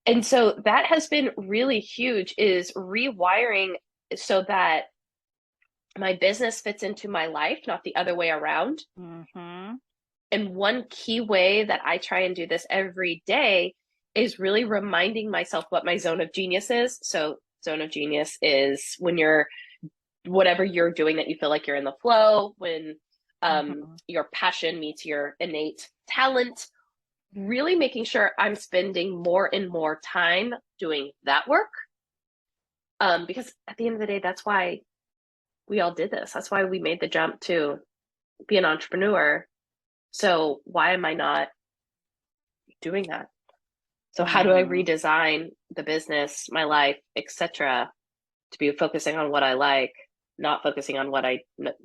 And so that has been really huge is rewiring so that my business fits into my life, not the other way around. Mm-hmm. And one key way that I try and do this every day is really reminding myself what my zone of genius is. So, zone of genius is when you're whatever you're doing that you feel like you're in the flow, when Mm-hmm. your passion meets your innate talent, really making sure I'm spending more and more time doing that work. Because at the end of the day, that's why we all did this. That's why we made the jump to be an entrepreneur. So why am I not doing that? So how do I Mm-hmm. redesign the business, my life, etc., to be focusing on what I like, not focusing on what I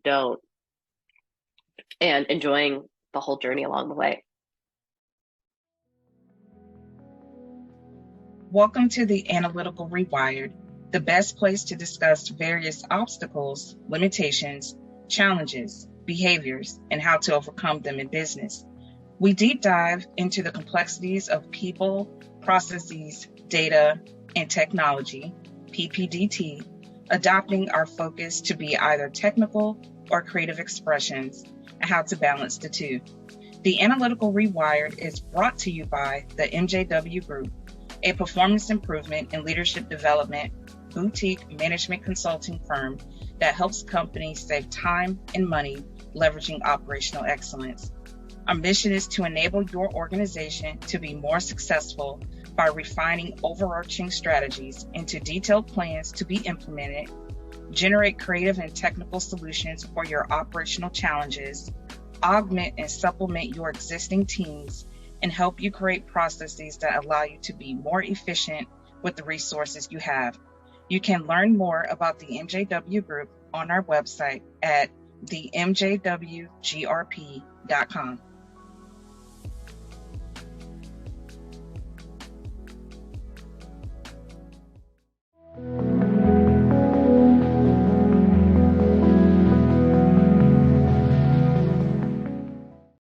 don't, and enjoying the whole journey along the way? Welcome to the Analytical Rewired, the best place to discuss various obstacles, limitations, challenges, behaviors, and how to overcome them in business. We deep dive into the complexities of people, processes, data, and technology, PPDT, adopting our focus to be either technical or creative expressions, and how to balance the two. The Analytical Rewired is brought to you by the MJW Group, a performance improvement and leadership development boutique management consulting firm that helps companies save time and money leveraging operational excellence. Our mission is to enable your organization to be more successful by refining overarching strategies into detailed plans to be implemented, generate creative and technical solutions for your operational challenges, augment and supplement your existing teams, and help you create processes that allow you to be more efficient with the resources you have. You can learn more about the MJW Group on our website at themjwgrp.com.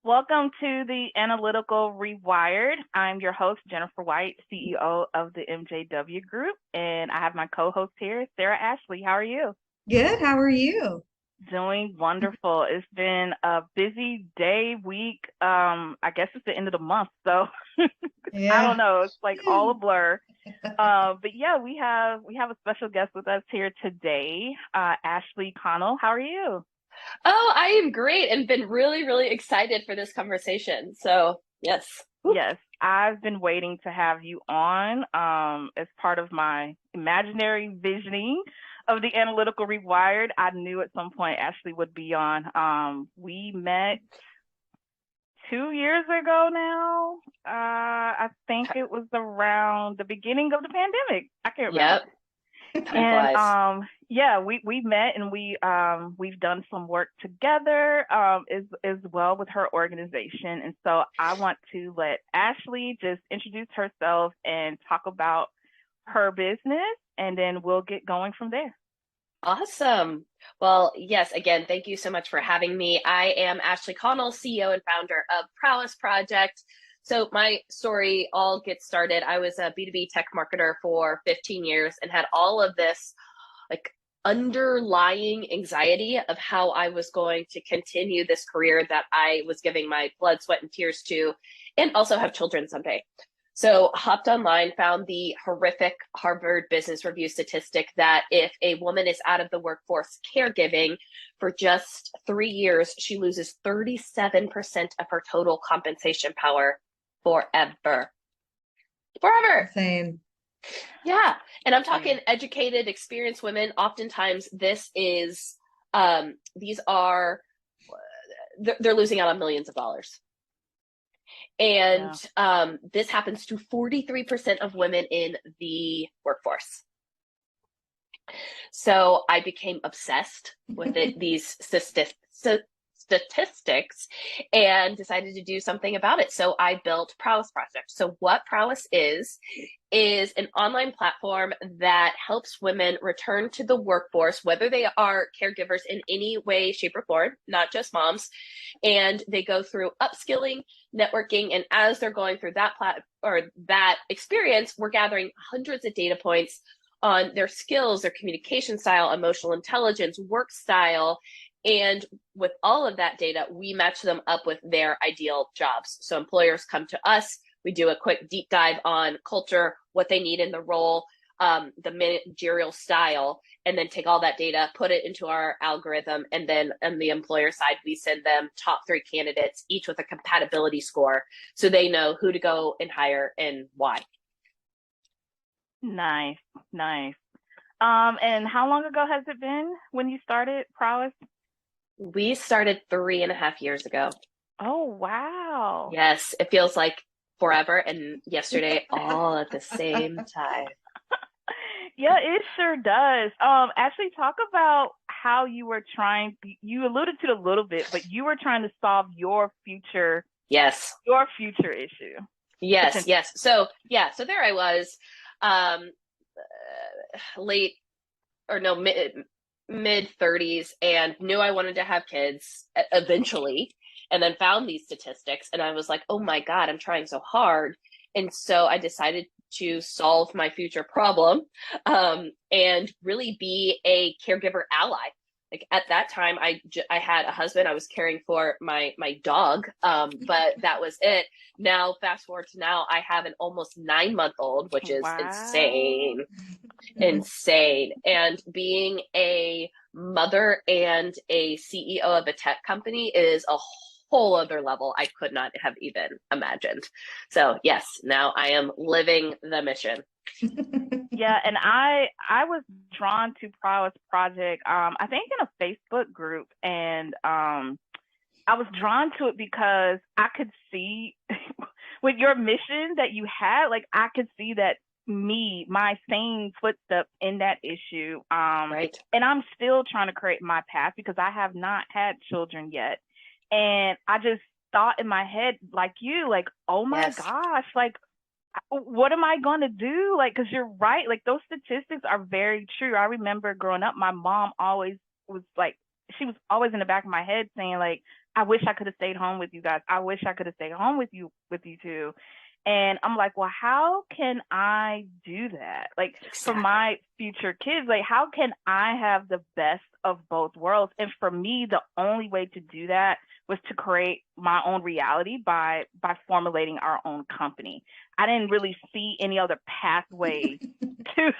Welcome to the Analytical Rewired. I'm your host, Jennifer White, CEO of the MJW Group, and I have my co-host here, Sarah Ashley. How are you? Good. How are you? Doing wonderful. It's been a busy day, week. I guess it's the end of the month, so I don't Yeah. know. It's like all a blur. But yeah, we have a special guest with us here today, Ashley Connell. How are you? Oh, I am great and been really, really excited for this conversation. So, yes. Woo. Yes, I've been waiting to have you on as part of my imaginary visioning of the Analytical Rewired. I knew at some point Ashley would be on. We met 2 years ago now. I think it was around the beginning of the pandemic. I can't remember. Yep. Time And flies. yeah, we met and we've done some work together as well with her organization. And so I want to let Ashley just introduce herself and talk about her business, and then we'll get going from there. Awesome. Well, yes, again, thank you so much for having me. I am Ashley Connell, CEO and founder of Prowess Project. So my story all gets started. I was a B2B tech marketer for 15 years and had all of this like underlying anxiety of how I was going to continue this career that I was giving my blood, sweat, and tears to, and also have children someday. So hopped online, found the horrific Harvard Business Review statistic that if a woman is out of the workforce caregiving for just 3 years, she loses 37% of her total compensation power forever. Forever. Insane. Yeah. And I'm talking educated, experienced women. Oftentimes these are, they're losing out on millions of dollars. And this happens to 43% of women in the workforce. So I became obsessed with these statistics and decided to do something about it. So I built Prowess Project. So what Prowess is an online platform that helps women return to the workforce, whether they are caregivers in any way, shape, or form, not just moms. And they go through upskilling, networking, and as they're going through that experience, we're gathering hundreds of data points on their skills, their communication style, emotional intelligence, work style. And with all of that data, we match them up with their ideal jobs. So employers come to us, we do a quick deep dive on culture, what they need in the role, the managerial style, and then take all that data, put it into our algorithm. And then on the employer side, we send them top 3 candidates, each with a compatibility score, so they know who to go and hire and why. Nice. And how long ago has it been when you started Prowess? We started 3.5 years ago. Oh, wow. Yes, it feels like forever and yesterday all at the same time. Yeah, it sure does. Actually, talk about how you alluded to it a little bit, but you were trying to solve your future issue. Yes. So there I was, mid 30s, and knew I wanted to have kids eventually, and then found these statistics, and I was like, oh my God, I'm trying so hard. And so I decided to solve my future problem, and really be a caregiver ally. Like at that time, I had a husband. I was caring for my dog, but that was it. Now, fast forward to now, I have an almost 9-month-old, which is insane. And being a mother and a CEO of a tech company is a whole other level I could not have even imagined. So yes, now I am living the mission. Yeah, and I was drawn to Prowess Project, I think in a Facebook group, and I was drawn to it because I could see with your mission that you had, like I could see that my same footsteps in that issue. Right. And I'm still trying to create my path because I have not had children yet. And I just thought in my head, like you, like, oh my gosh, like, what am I going to do? Like, because you're right. Like, those statistics are very true. I remember growing up, my mom always was like, she was always in the back of my head saying, like, I wish I could have stayed home with you guys. I wish I could have stayed home with you two. And I'm like, well, how can I do that? Like, for my future kids, like, how can I have the best of both worlds? And for me, the only way to do that was to create my own reality by formulating our own company. I didn't really see any other pathway to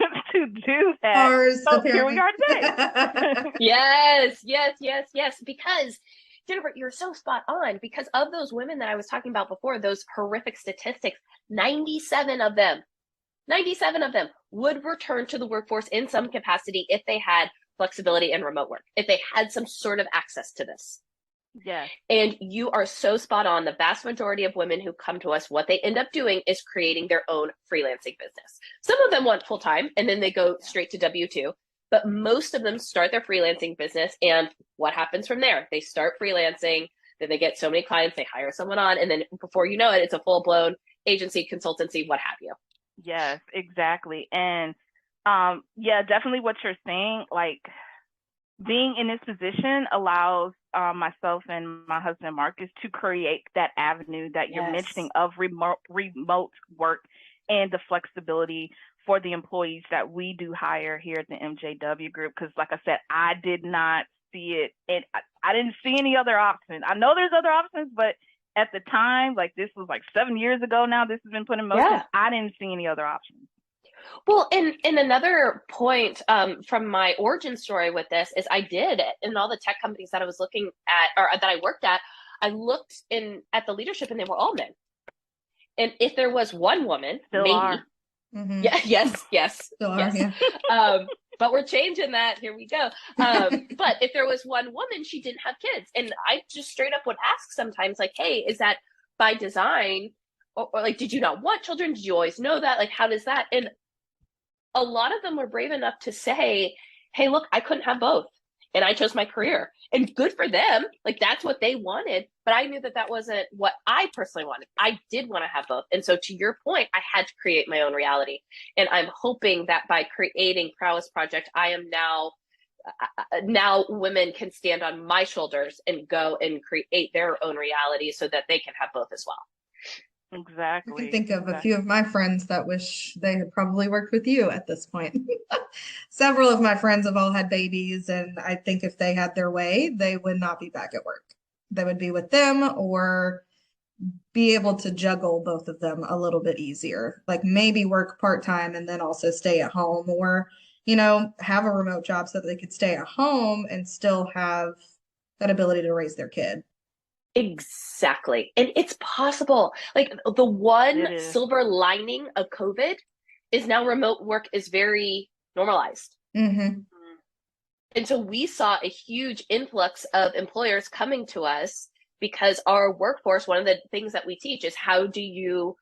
do that. So here we are today. Yes. Because Jennifer, you're so spot on. Because of those women that I was talking about before, those horrific statistics, 97 of them would return to the workforce in some capacity if they had flexibility and remote work, if they had some sort of access to this. Yes. And you are so spot on. The vast majority of women who come to us, what they end up doing is creating their own freelancing business. Some of them want full-time and then they go straight to W-2, but most of them start their freelancing business. And what happens from there? They start freelancing, then they get so many clients, they hire someone on, and then before you know it, it's a full-blown agency, consultancy, what have you. Yes, exactly. And yeah, definitely what you're saying, like, being in this position allows myself and my husband Marcus to create that avenue that you're mentioning of remote work and the flexibility for the employees that we do hire here at the MJW Group. Because like I said, I did not see it, and I didn't see any other option. I know there's other options, but at the time, like this was like 7 years ago now, this has been put in motion. I didn't see any other options. Well, and another point from my origin story with this is I did, in all the tech companies that I was looking at, or that I worked at, I looked at the leadership and they were all men. And if there was one woman, Still maybe. Are. Mm-hmm. Yes. Still are, yeah. But we're changing that. Here we go. But if there was one woman, she didn't have kids. And I just straight up would ask sometimes, like, hey, is that by design? Or like, did you not want children? Did you always know that? Like, how does that? And a lot of them were brave enough to say, hey, look, I couldn't have both. and I chose my career, and good for them. Like, that's what they wanted. But I knew that that wasn't what I personally wanted. I did want to have both. And so to your point, I had to create my own reality. And I'm hoping that by creating Prowess Project, I am now women can stand on my shoulders and go and create their own reality so that they can have both as well. Exactly. I can think of a few of my friends that wish they had probably worked with you at this point. Several of my friends have all had babies, and I think if they had their way, they would not be back at work. They would be with them or be able to juggle both of them a little bit easier. Like maybe work part-time and then also stay at home, or, have a remote job so that they could stay at home and still have that ability to raise their kid. Exactly. And it's possible. Like, the one silver lining of COVID is now remote work is very normalized. Mm-hmm. And so we saw a huge influx of employers coming to us because our workforce, one of the things that we teach is how do you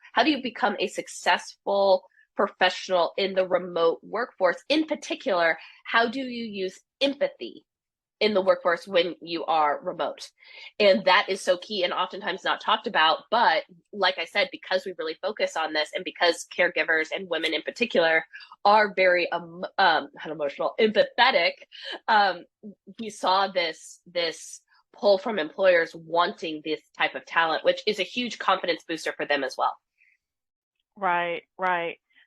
become a successful professional in the remote workforce? In particular, how do you use empathy in the workforce when you are remote? And that is so key and oftentimes not talked about. But like I said, because we really focus on this, and because caregivers and women in particular are very not emotional, empathetic, we saw this pull from employers wanting this type of talent, which is a huge confidence booster for them as well. Right.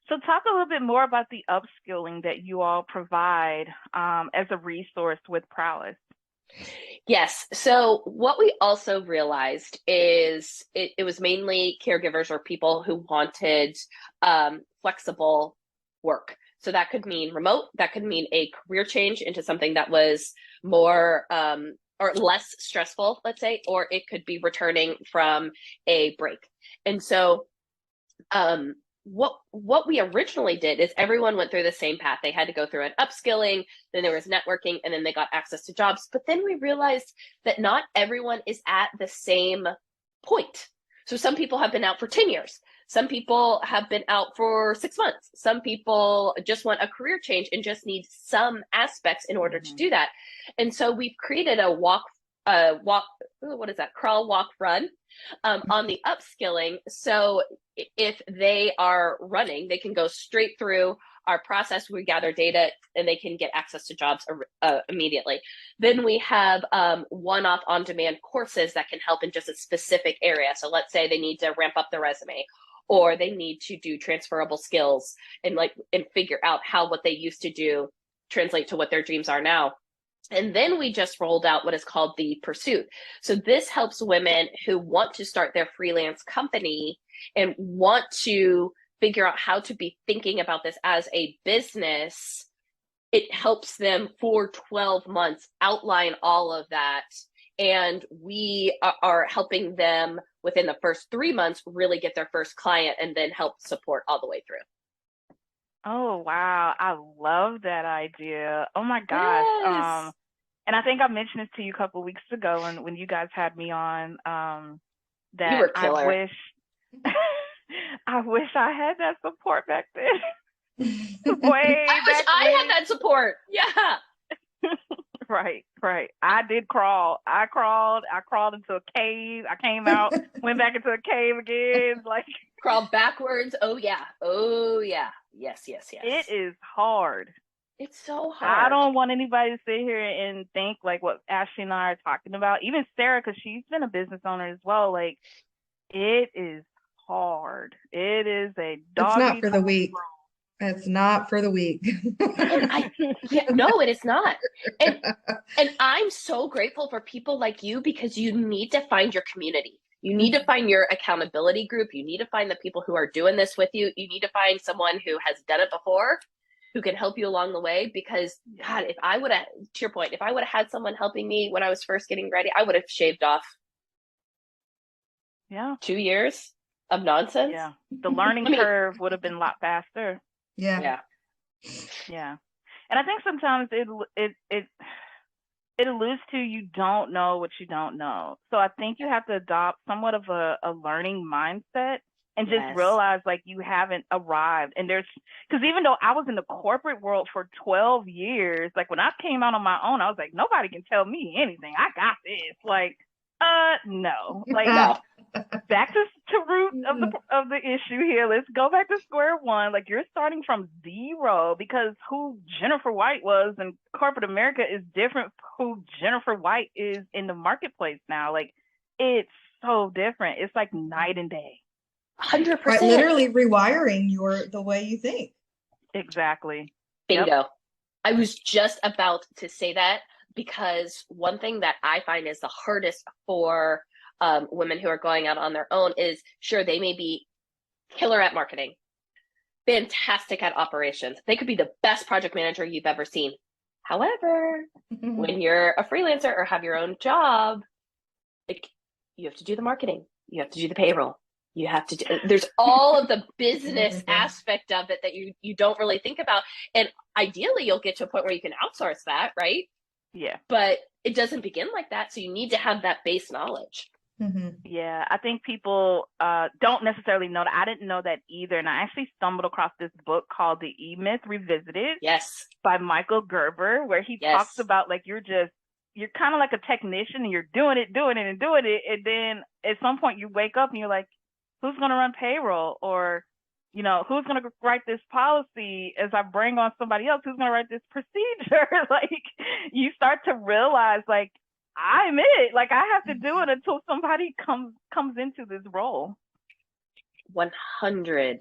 So talk a little bit more about the upskilling that you all provide as a resource with Prowess. Yes. So what we also realized is it was mainly caregivers or people who wanted flexible work. So that could mean remote, that could mean a career change into something that was more or less stressful, let's say, or it could be returning from a break. And so what we originally did is everyone went through the same path. They had to go through an upskilling, then there was networking, and then they got access to jobs. But then we realized that not everyone is at the same point. So some people have been out for 10 years. Some people have been out for 6 months. Some people just want a career change and just need some aspects in order to do that. And so we've created a crawl, walk, run on the upskilling. So if they are running, they can go straight through our process. We gather data and they can get access to jobs immediately. Then we have one-off on-demand courses that can help in just a specific area. So let's say they need to ramp up their resume, or they need to do transferable skills and figure out how what they used to do translate to what their dreams are now. And then we just rolled out what is called the Pursuit. So this helps women who want to start their freelance company and want to figure out how to be thinking about this as a business. It helps them for 12 months outline all of that. And we are helping them within the first 3 months really get their first client and then help support all the way through. Oh, wow. I love that idea. Oh my gosh. Yes. And I think I mentioned this to you a couple of weeks ago when you guys had me on, that You were killer. I wish I had that support back then. I wish I had that support. Yeah. Right. I did crawl. I crawled into a cave. I came out, went back into a cave again. Crawl backwards. Oh yeah. Yes. It is hard. It's so hard. I don't want anybody to sit here and think like what Ashley and I are talking about. Even Sarah, because she's been a business owner as well. Like, it is hard. It is a dog. It's not for the weak. It's not for the weak. No, it is not. And I'm so grateful for people like you, because you need to find your community. You need to find your accountability group. You need to find the people who are doing this with you. You need to find someone who has done it before, who can help you along the way. Because God, if I would have, to your point, if I would have had someone helping me when I was first getting ready, I would have shaved off 2 years of nonsense. Yeah. The learning curve would have been a lot faster. Yeah. And I think sometimes it alludes to you don't know what you don't know. So I think you have to adopt somewhat of a learning mindset and just Yes. realize like you haven't arrived. And because even though I was in the corporate world for 12 years, like when I came out on my own, I was like, nobody can tell me anything. I got this. Like, no, like No. back to root of the issue here. Let's go back to square one. Like you're starting from zero, because who Jennifer White was in corporate America is different who Jennifer White is in the marketplace now. Like it's so different. It's like night and day. 100%. Right, literally rewiring the way you think. Exactly. Bingo. Yep. I was just about to say that, because one thing that I find is the hardest for women who are going out on their own is, sure, they may be killer at marketing, fantastic at operations. They could be the best project manager you've ever seen. However, when you're a freelancer or have your own job, like, you have to do the marketing, you have to do the payroll, you have to do, there's all of the business aspect of it that you don't really think about. And ideally you'll get to a point where you can outsource that, right? Yeah. But it doesn't begin like that. So you need to have that base knowledge. Yeah, I think people don't necessarily know that. I didn't know that either. And I actually stumbled across this book called The E-Myth Revisited. Yes. By Michael Gerber, where he talks about like you're kind of like a technician and you're doing it. And then at some point you wake up and you're like, who's going to run payroll? Or, you know, who's going to write this policy as I bring on somebody else? Who's going to write this procedure? Like you start to realize like, I'm it. Like I have to do it until somebody comes into this role. 100%.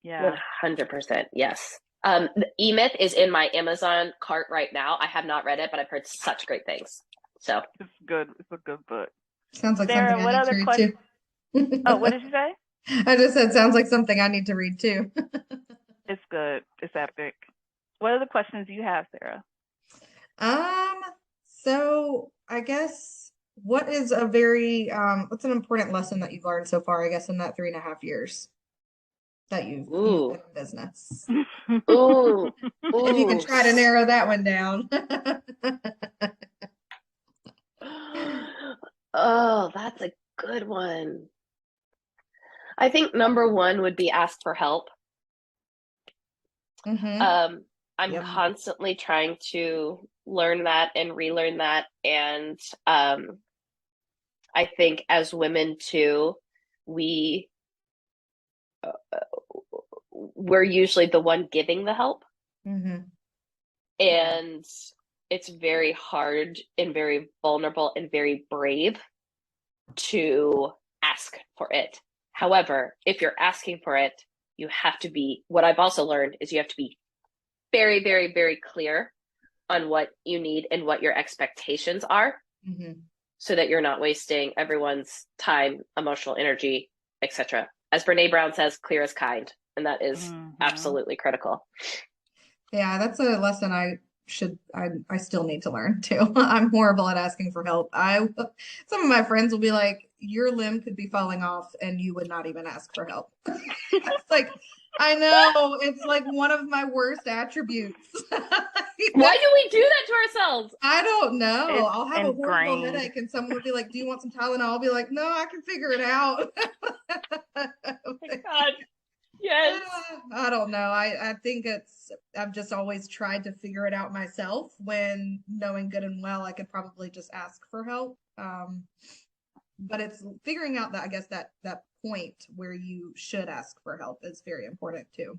Yeah. 100%. Yes. The E-Myth is in my Amazon cart right now. I have not read it, but I've heard such great things. So it's good. It's a good book. Sounds like Sarah, something what I need other to read questions? too. Oh, what did you say? I just said sounds like something I need to read too. It's good. It's epic. What other questions do you have, Sarah? So I guess what is what's an important lesson that you've learned so far, I guess, in that 3.5 years that you've been in business? Ooh. If you can try to narrow that one down. Oh, that's a good one. I think number one would be ask for help. I'm constantly trying to learn that and relearn that. And I think as women too, we're usually the one giving the help. And it's very hard and very vulnerable and very brave to ask for it. However, if you're asking for it, you have to be, what I've also learned is you have to be very, very, very clear on what you need and what your expectations are, so that you're not wasting everyone's time, emotional energy, etc. As Brene Brown says, clear as kind. And that is absolutely critical. Yeah, that's a lesson I still need to learn too. I'm horrible at asking for help. Some of my friends will be like, your limb could be falling off and you would not even ask for help. It's like, I know, it's like one of my worst attributes. Why do we do that to ourselves? I don't know. I'll have a horrible ingrained. headache and someone would be like, do you want some Tylenol? I'll be like, no, I can figure it out. Oh my God. Yes. I don't know. I think I've just always tried to figure it out myself, when knowing good and well I could probably just ask for help. But it's figuring out that, I guess, that point where you should ask for help is very important too.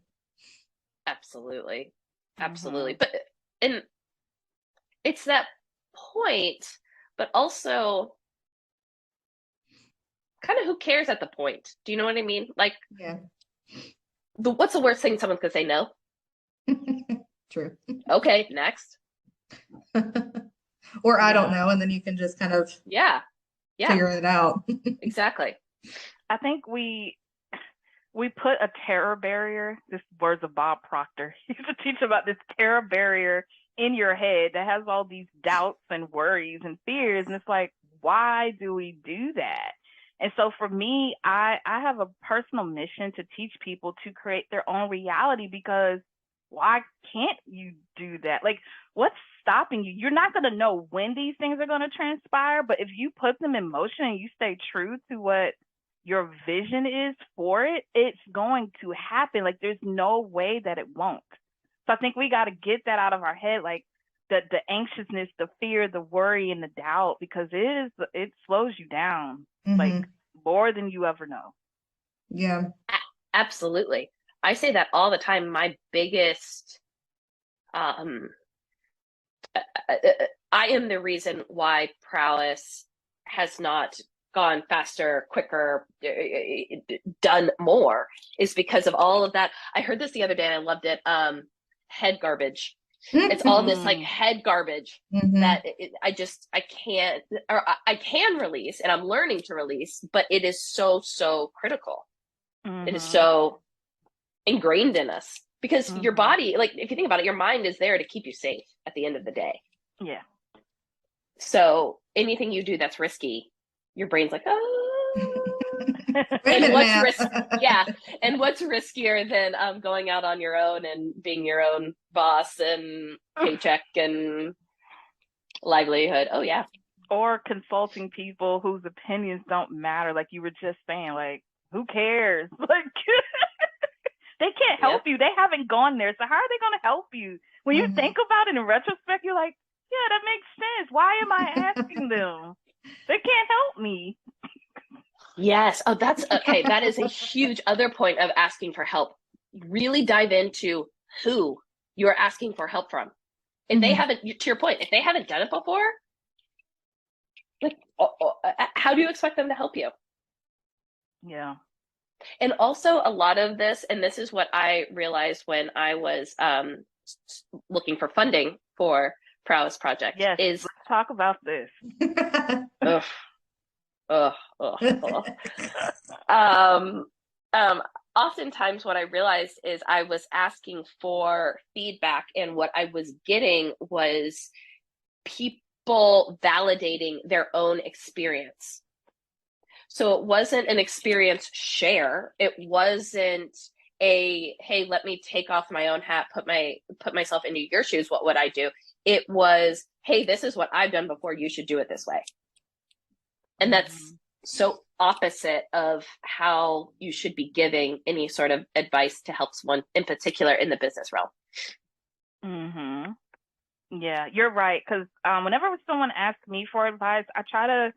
Absolutely. But and it's that point, but also kind of who cares at the point? Do you know what I mean? Like, yeah. What's the worst thing someone could say? No. True. Okay, next. Or I don't know, and then you can just kind of figure it out. Exactly. I think we put a terror barrier. This words of Bob Proctor. He used to teach about this terror barrier in your head that has all these doubts and worries and fears, and it's like, why do we do that? And so for me, I have a personal mission to teach people to create their own reality, because why can't you do that? Like, what's stopping you? You're not going to know when these things are going to transpire, but if you put them in motion and you stay true to what your vision is for it, it's going to happen. Like, there's no way that it won't. So I think we got to get that out of our head, like the anxiousness, the fear, the worry, and the doubt, because it slows you down like more than you ever know. Yeah. Absolutely. I say that all the time. My biggest, I am the reason why Prowess has not gone faster, quicker, done more, is because of all of that. I heard this the other day and I loved it. Head garbage. It's all this like head garbage that I can't, or I can release, and I'm learning to release, but it is so, so critical. It is so ingrained in us, because your body, like, if you think about it, your mind is there to keep you safe at the end of the day. Yeah. So anything you do that's risky, your brain's like, oh. And what's riskier than going out on your own and being your own boss and paycheck and livelihood? Oh yeah. Or consulting people whose opinions don't matter, like you were just saying. Like, who cares? Like, they can't help you. They haven't gone there, so how are they going to help you? When you think about it in retrospect, you're like, yeah, that makes sense. Why am I asking them? They can't help me. Yes. Oh, that's okay. That is a huge other point of asking for help. Really dive into who you're asking for help from. If they haven't, to your point, if they haven't done it before, like, how do you expect them to help you? Yeah. And also a lot of this, and this is what I realized when I was looking for funding for Prowess Project. Yes, is let's talk about this. Oftentimes what I realized is I was asking for feedback, and what I was getting was people validating their own experience. So it wasn't an experience share. It wasn't a, hey, let me take off my own hat, put myself into your shoes. What would I do? It was, hey, this is what I've done before. You should do it this way. And that's so opposite of how you should be giving any sort of advice to help someone, in particular in the business realm. Yeah, you're right. Because whenever someone asks me for advice, I try to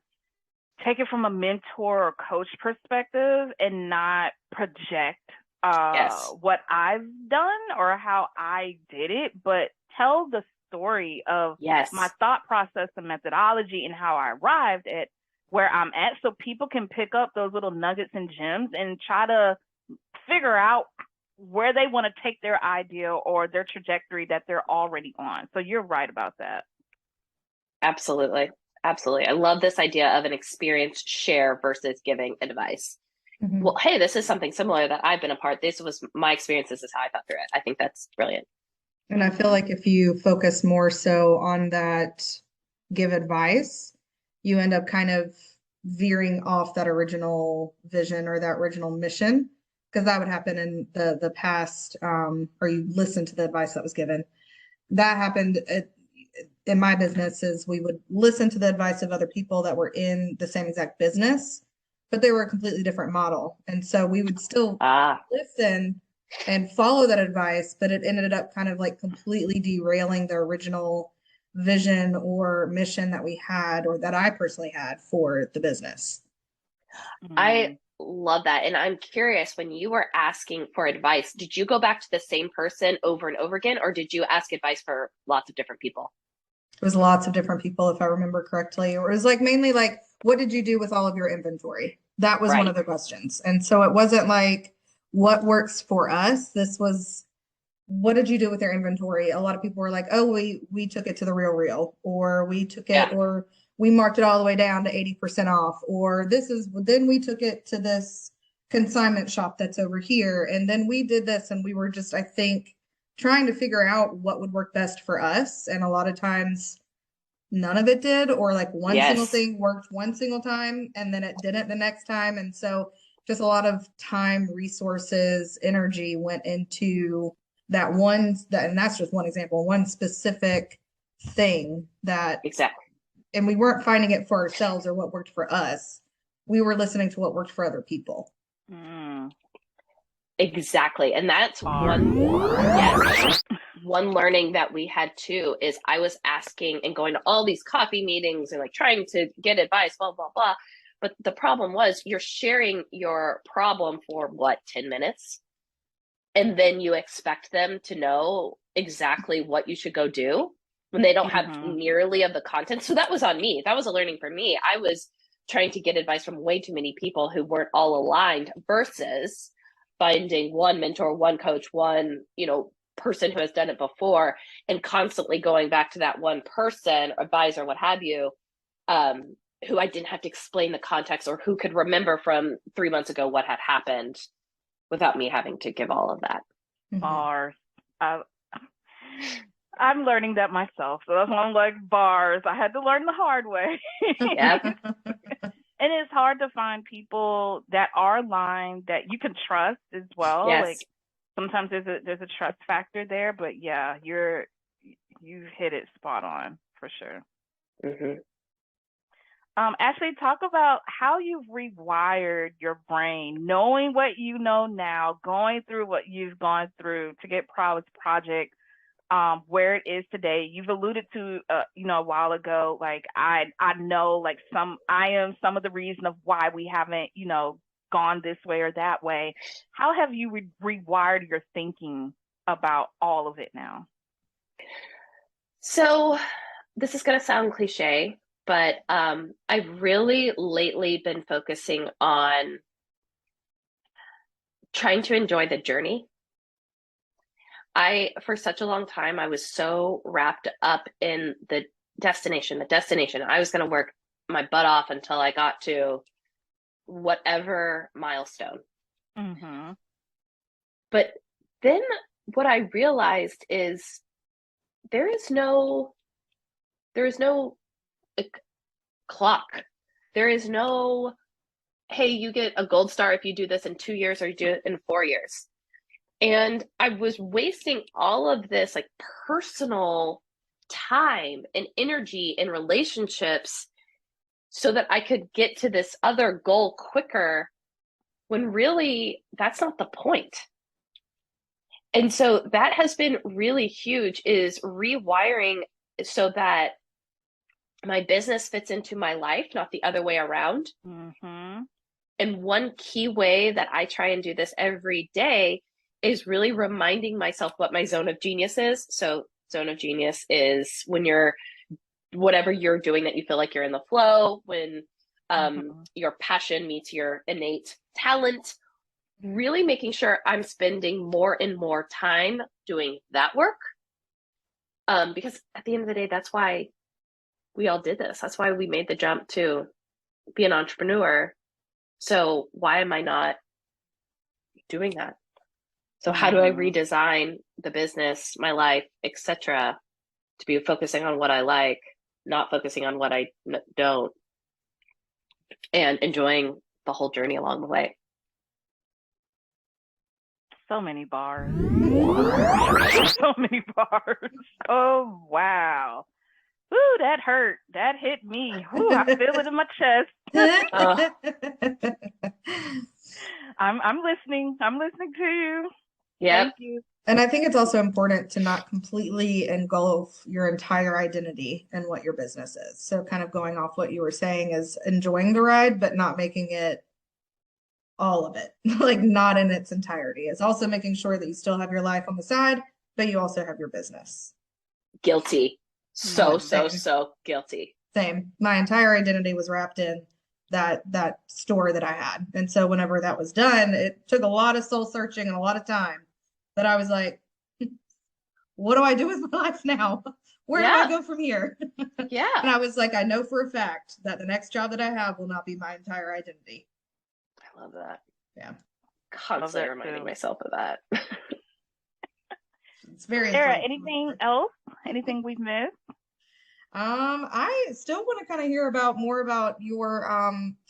take it from a mentor or coach perspective and not project what I've done or how I did it, but tell the story of my thought process and methodology and how I arrived at where I'm at, so people can pick up those little nuggets and gems and try to figure out where they want to take their idea or their trajectory that they're already on. So you're right about that. Absolutely. Absolutely. I love this idea of an experience share versus giving advice. Well, hey, this is something similar that I've been a part. This was my experience. This is how I thought through it. I think that's brilliant. And I feel like if you focus more so on that give advice, you end up kind of veering off that original vision or that original mission, because that would happen in the past, or you listen to the advice that was given. That happened in my businesses. We would listen to the advice of other people that were in the same exact business, but they were a completely different model. And so we would still listen and follow that advice, but it ended up kind of like completely derailing the original vision or mission that we had, or that I personally had for the business. I love that. And I'm curious, when you were asking for advice, did you go back to the same person over and over again, or did you ask advice for lots of different people? It was lots of different people, if I remember correctly. Or it was like mainly like, what did you do with all of your inventory? That was one of the questions. And so it wasn't like what works for us. This was, what did you do with your inventory? A lot of people were like, oh, we took it to the real, or we took it, or we marked it all the way down to 80% off, or then we took it to this consignment shop that's over here. And then we did this, and we were just, I think, trying to figure out what would work best for us. And a lot of times none of it did, or like one single thing worked one single time and then it didn't the next time. And so just a lot of time, resources, energy went into that and that's just one example, one specific thing that and we weren't finding it for ourselves or what worked for us. We were listening to what worked for other people. Exactly. And that's one learning that we had too, is I was asking and going to all these coffee meetings and like trying to get advice, blah, blah, blah. But the problem was you're sharing your problem for what, 10 minutes? And then you expect them to know exactly what you should go do when they don't have nearly of the content. So that was on me. That was a learning for me. I was trying to get advice from way too many people who weren't all aligned versus finding one mentor, one coach, one, person who has done it before, and constantly going back to that one person, advisor, what have you, who I didn't have to explain the context, or who could remember from 3 months ago what had happened without me having to give all of that. Bars. I'm learning that myself. So that's why I'm like, bars. I had to learn the hard way. Yep. And it's hard to find people that are aligned that you can trust as well. Yes. Like sometimes there's a trust factor there, but yeah, you've hit it spot on for sure. Ashley, talk about how you've rewired your brain, knowing what you know now, going through what you've gone through to get Prowess Project where it is today. You've alluded to, a while ago, like I know, like I am some of the reason of why we haven't, gone this way or that way. How have you rewired your thinking about all of it now? So this is going to sound cliche, but I've really lately been focusing on trying to enjoy the journey. For such a long time, I was so wrapped up in the destination. I was going to work my butt off until I got to whatever milestone. But then what I realized is there is no clock. There is no, hey, you get a gold star if you do this in 2 years, or you do it in 4 years. And I was wasting all of this like personal time and energy in relationships so that I could get to this other goal quicker, when really that's not the point. And so that has been really huge, is rewiring so that my business fits into my life, not the other way around. And one key way that I try and do this every day is really reminding myself what my zone of genius is. So zone of genius is when whatever you're doing that you feel like you're in the flow, when your passion meets your innate talent, really making sure I'm spending more and more time doing that work. Because at the end of the day, that's why we all did this. That's why we made the jump to be an entrepreneur. So why am I not doing that? So how do I redesign the business, my life, etc., to be focusing on what I like, not focusing on what I don't, and enjoying the whole journey along the way? So many bars. So many bars. Oh, wow. Ooh, that hurt. That hit me. Ooh, I feel it in my chest. I'm listening. I'm listening to you. Yeah. Thank you. And I think it's also important to not completely engulf your entire identity in what your business is. So kind of going off what you were saying is enjoying the ride, but not making it all of it, like not in its entirety. It's also making sure that you still have your life on the side, but you also have your business. Guilty. So guilty. Same. My entire identity was wrapped in that store that I had. And so whenever that was done, it took a lot of soul searching and a lot of time that I was like, what do I do with my life now? Where do I go from here? Yeah. And I was like, I know for a fact that the next job that I have will not be my entire identity. I love that. Yeah. Constantly reminding myself of that. It's very Sarah, anything else? Anything we've missed? I still want to kind of hear more about your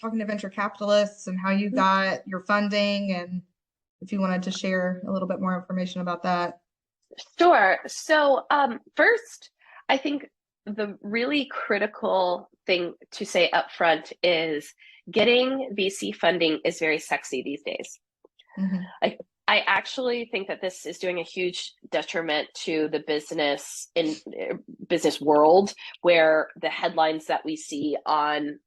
talking to venture capitalists and how you got your funding, and if you wanted to share a little bit more information about that. Sure. So first, I think the really critical thing to say up front is Getting VC funding is very sexy these days. Mhm. I actually think that this is doing a huge detriment to the business world, where the headlines that we see on,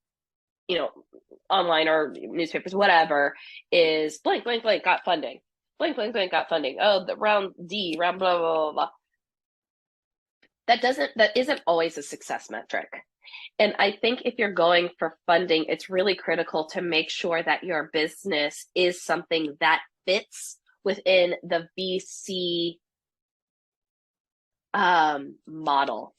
online or newspapers, whatever, is blank, blank, blank got funding. Blank, blank, blank got funding. Oh, the round D, round blah, blah, blah, blah. That isn't always a success metric. And I think if you're going for funding, it's really critical to make sure that your business is something that fits within the VC model.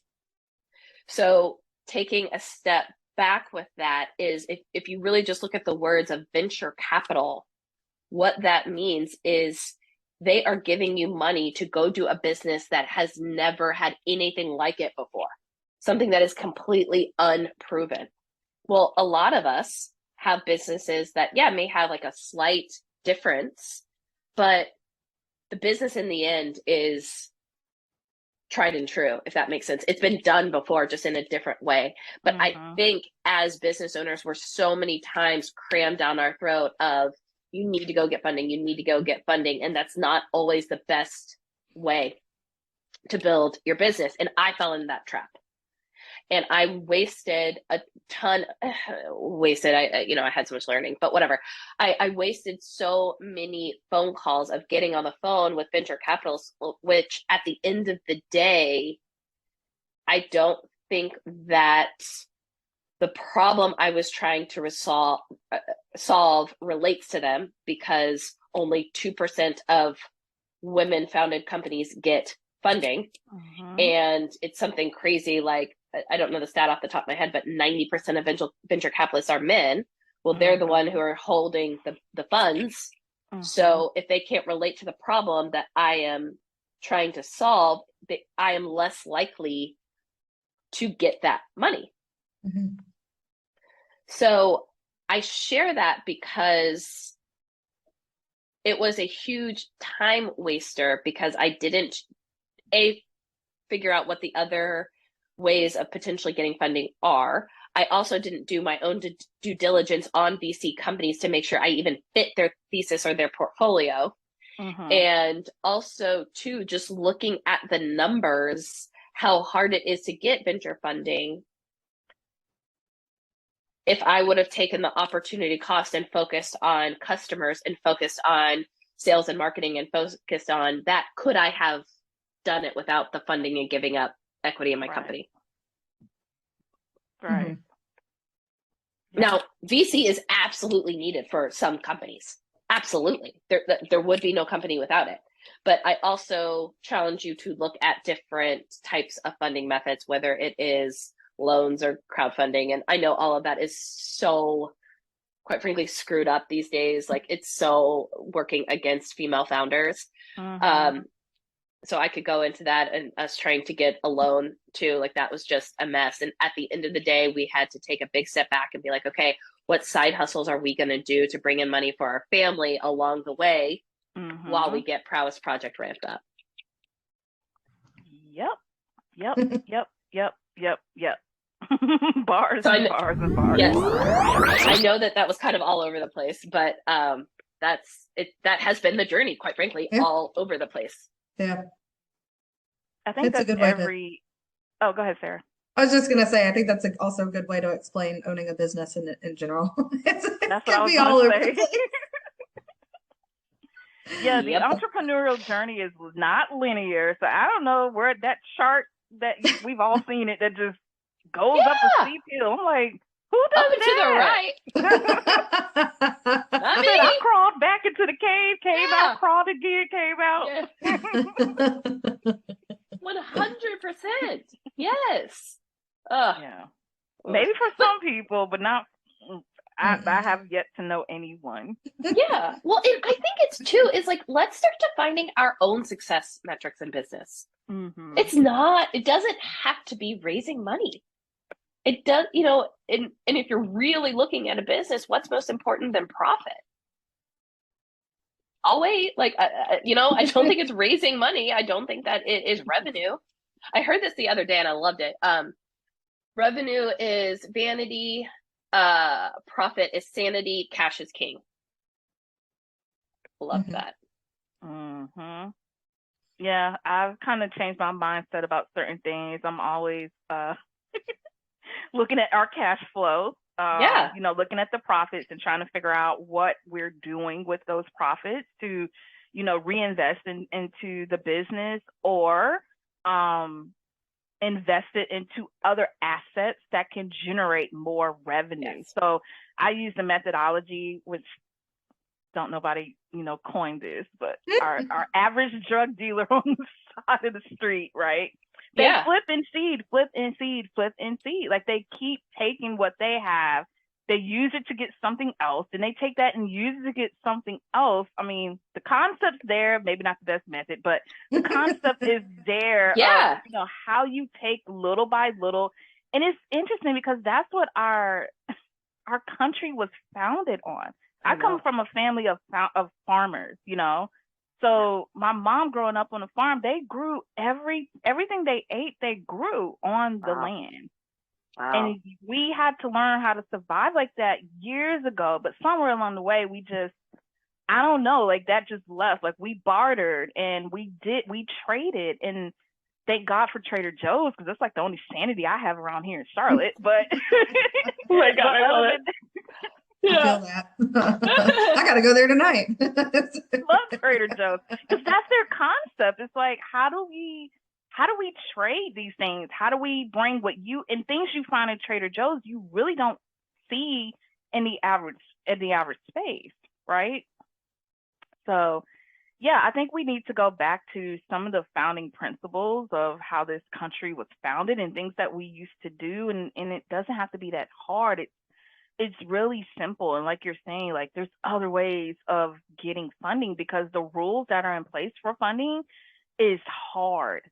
So taking a step back with that is, if you really just look at the words of venture capital, what that means is they are giving you money to go do a business that has never had anything like it before, something that is completely unproven. Well, a lot of us have businesses that, may have like a slight difference, but the business in the end is tried and true, if that makes sense. It's been done before, just in a different way. But I think as business owners, we're so many times crammed down our throat of, you need to go get funding, you need to go get funding. And that's not always the best way to build your business. And I fell into that trap. And I wasted a ton, I had so much learning, but whatever. I wasted so many phone calls of getting on the phone with venture capitalists, which at the end of the day, I don't think that the problem I was trying to solve relates to them, because only 2% of women-founded companies get funding. And it's something crazy like, I don't know the stat off the top of my head, but 90% of venture capitalists are men. Well, they're the one who are holding the funds. So if they can't relate to the problem that I am trying to solve, I am less likely to get that money. So I share that because it was a huge time waster, because I didn't figure out what the other ways of potentially getting funding are. I also didn't do my own due diligence on VC companies to make sure I even fit their thesis or their portfolio. And also, too, just looking at the numbers, how hard it is to get venture funding. If I would have taken the opportunity cost and focused on customers and focused on sales and marketing and focused on that, could I have done it without the funding and giving up equity in my company? Now, VC is absolutely needed for some companies. Absolutely. There would be no company without it. But I also challenge you to look at different types of funding methods, whether it is loans or crowdfunding. And I know all of that is so, quite frankly, screwed up these days. Like, it's so working against female founders. So I could go into that, and us trying to get a loan too. Like, that was just a mess. And at the end of the day, we had to take a big step back and be like, okay, what side hustles are we going to do to bring in money for our family along the way while we get Prowess Project ramped up? Yep. Bars and bars and bars. Yes. I know that was kind of all over the place, but that's it. That has been the journey, quite frankly, all over the place. Yeah. I think that's a good way Oh, go ahead, Sarah. I was just going to say, I think that's also a good way to explain owning a business in general. That's what I was going to say. Yeah, the entrepreneurial journey is not linear. So I don't know where that chart that we've all seen it that just goes up a steep hill. I'm like, who does that? To the right. I crawled back into the cave out, crawled again, came out. 100%. Yes. Yeah. Maybe for some people, but not. I have yet to know anyone. Yeah. Well, I think it's too, is like, let's start defining our own success metrics in business. It doesn't have to be raising money. It does, and if you're really looking at a business, what's most important than profit? I'll wait. Like, I don't think it's raising money. I don't think that it is revenue. I heard this the other day and I loved it. Revenue is vanity. profit is sanity, cash is king. Love that. Mm-hmm. Yeah, I've kind of changed my mindset about certain things. I'm always looking at our cash flow, looking at the profits and trying to figure out what we're doing with those profits to, reinvest into the business or invest it into other assets that can generate more revenue. Yes. So I use the methodology, which don't nobody, coin this, but our average drug dealer on the side of the street, right? They flip and seed, flip and seed, flip and seed. Like they keep taking what they have, they use it to get something else, and they take that and use it to get something else. I mean, the concept's there, maybe not the best method, but the concept is there of, how you take little by little. And it's interesting because that's what our country was founded on. I come from a family of farmers, So my mom growing up on a farm, they grew everything they ate, they grew on the land. Wow. And we had to learn how to survive like that years ago. But somewhere along the way, I don't know, like that just left. Like we bartered and we traded, and thank God for Trader Joe's, because that's like the only sanity I have around here in Charlotte. But oh my God, I love it. I feel that. I gotta go there tonight. Love Trader Joe's because that's their concept. It's like, how do we trade these things? How do we bring things you find in Trader Joe's you really don't see in the average space, right? So yeah, I think we need to go back to some of the founding principles of how this country was founded and things that we used to do, and it doesn't have to be that hard. It's really simple. And like you're saying, like there's other ways of getting funding because the rules that are in place for funding is hard.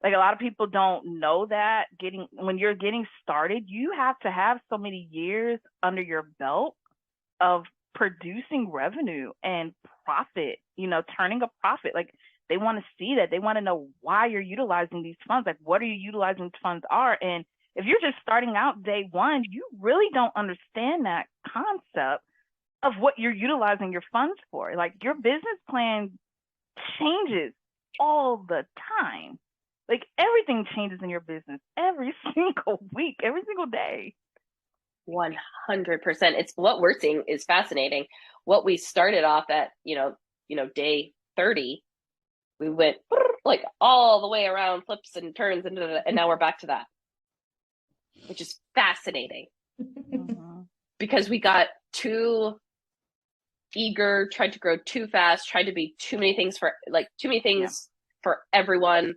Like a lot of people don't know that when you're getting started, you have to have so many years under your belt of producing revenue and profit, turning a profit. Like they want to see that. They want to know why you're utilizing these funds. Like what are you utilizing these funds are? And if you're just starting out day one, you really don't understand that concept of what you're utilizing your funds for. Like your business plan changes all the time. Like everything changes in your business every single week, every single day. 100%. It's what we're seeing is fascinating. What we started off at, day 30, we went like all the way around, flips and turns, and now we're back to that, which is fascinating. Because we got too eager, tried to grow too fast, tried to be too many things for everyone.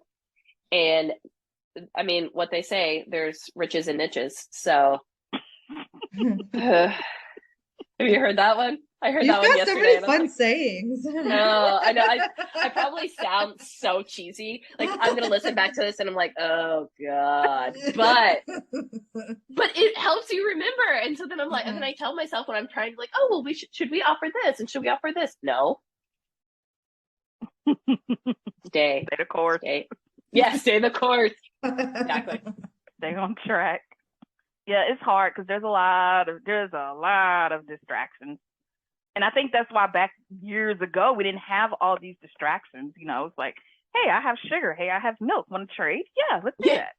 And I mean, what they say, there's riches and niches. So have you heard that one? I heard that one yesterday. You've got so many fun sayings. No, I know. I probably sound so cheesy. Like I'm gonna listen back to this and I'm like, oh God. But it helps you remember. And so then I'm like, and then I tell myself when I'm trying to like, oh well, should we offer this and should we offer this? No. Stay the course. Stay the course. Exactly. Stay on track. Yeah, it's hard because there's a lot of distractions. And I think that's why back years ago, we didn't have all these distractions. It's like, hey, I have sugar. Hey, I have milk. Want to trade? Yeah, let's do that.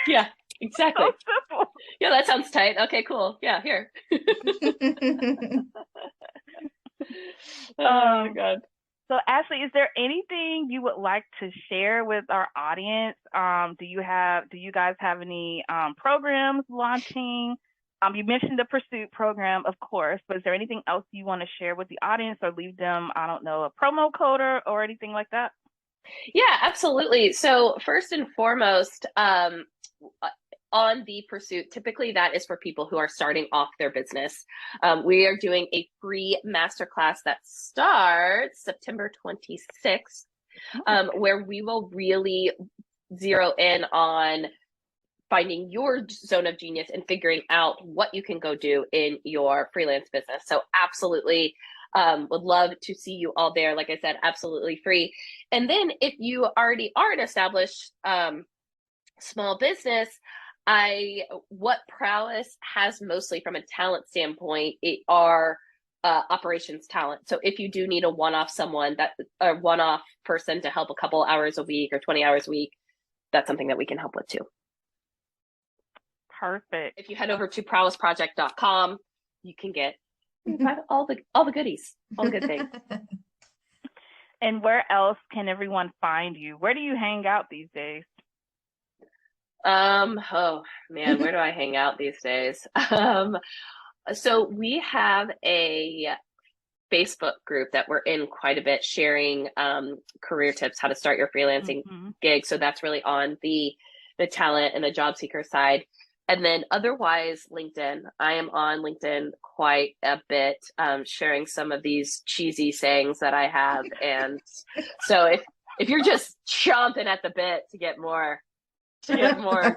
Yeah, exactly. So simple. Yeah, that sounds tight. Okay, cool. Yeah, here. Oh, my God. So Ashley, is there anything you would like to share with our audience? Do you guys have any programs launching? You mentioned the Pursuit program, of course, but is there anything else you want to share with the audience or leave them, I don't know, a promo code or anything like that? Yeah, absolutely. So first and foremost, on the Pursuit, typically that is for people who are starting off their business. We are doing a free masterclass that starts September 26th, where we will really zero in on finding your zone of genius and figuring out what you can go do in your freelance business. So absolutely would love to see you all there. Like I said, absolutely free. And then if you already are an established small business, what Prowess has mostly from a talent standpoint, are operations talent. So if you do need a one-off person to help a couple hours a week or 20 hours a week, that's something that we can help with too. Perfect. If you head over to prowessproject.com, you can get all the goodies, all the good things. And where else can everyone find you? Where do you hang out these days? Oh man, where do I hang out these days? So we have a Facebook group that we're in quite a bit, sharing career tips, how to start your freelancing gig. So that's really on the talent and the job seeker side. And then otherwise, LinkedIn. I am on LinkedIn quite a bit, sharing some of these cheesy sayings that I have. And so if you're just chomping at the bit to get more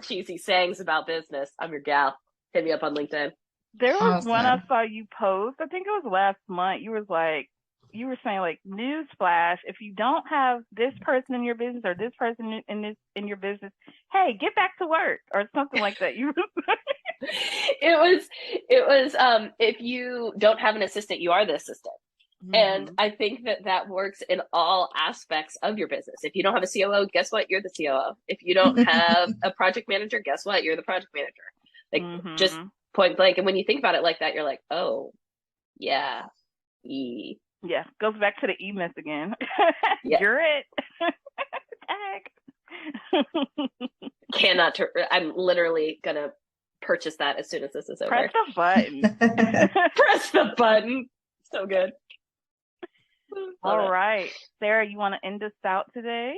cheesy sayings about business, I'm your gal. Hit me up on LinkedIn. There was one I saw you post, I think it was last month. You were saying like, newsflash, if you don't have this person in your business or this person in your business, hey, get back to work or something like that. It was if you don't have an assistant, you are the assistant. And I think that works in all aspects of your business. If you don't have a COO, guess what? You're the COO. If you don't have a project manager, guess what? You're the project manager. Like just point blank. And when you think about it like that, you're like, oh, yeah. Yeah, goes back to the E-myth again. Yeah. You're it. I'm literally going to purchase that as soon as this is over. Press the button. Press the button. So good. All right. Sarah, you want to end us out today?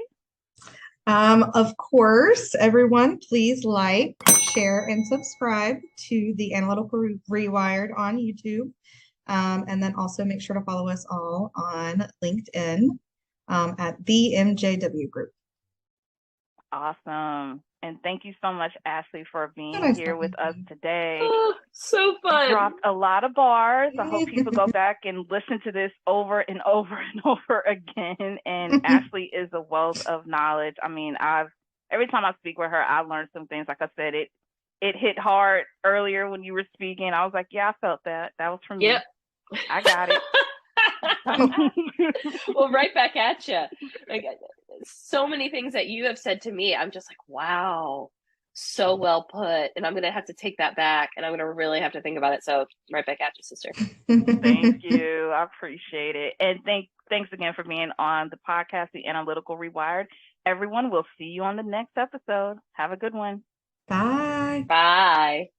Of course, everyone, please like, share, and subscribe to the Analytical Rewired on YouTube. And then also make sure to follow us all on LinkedIn at the MJW Group. Awesome. And thank you so much, Ashley, for being here with us today. Oh, so fun. You dropped a lot of bars. I hope people go back and listen to this over and over and over again. And Ashley is a wealth of knowledge. I mean, every time I speak with her, I learned some things. Like I said, it hit hard earlier when you were speaking. I was like, yeah, I felt that. That was from me. I got it. Well, right back at you. Like, so many things that you have said to me, I'm just like, wow, so well put. And I'm going to have to take that back, and I'm going to really have to think about it. So right back at you, sister. Thank you. I appreciate it. And thanks again for being on the podcast, The Analytical Rewired. Everyone, we'll see you on the next episode. Have a good one. Bye. Bye.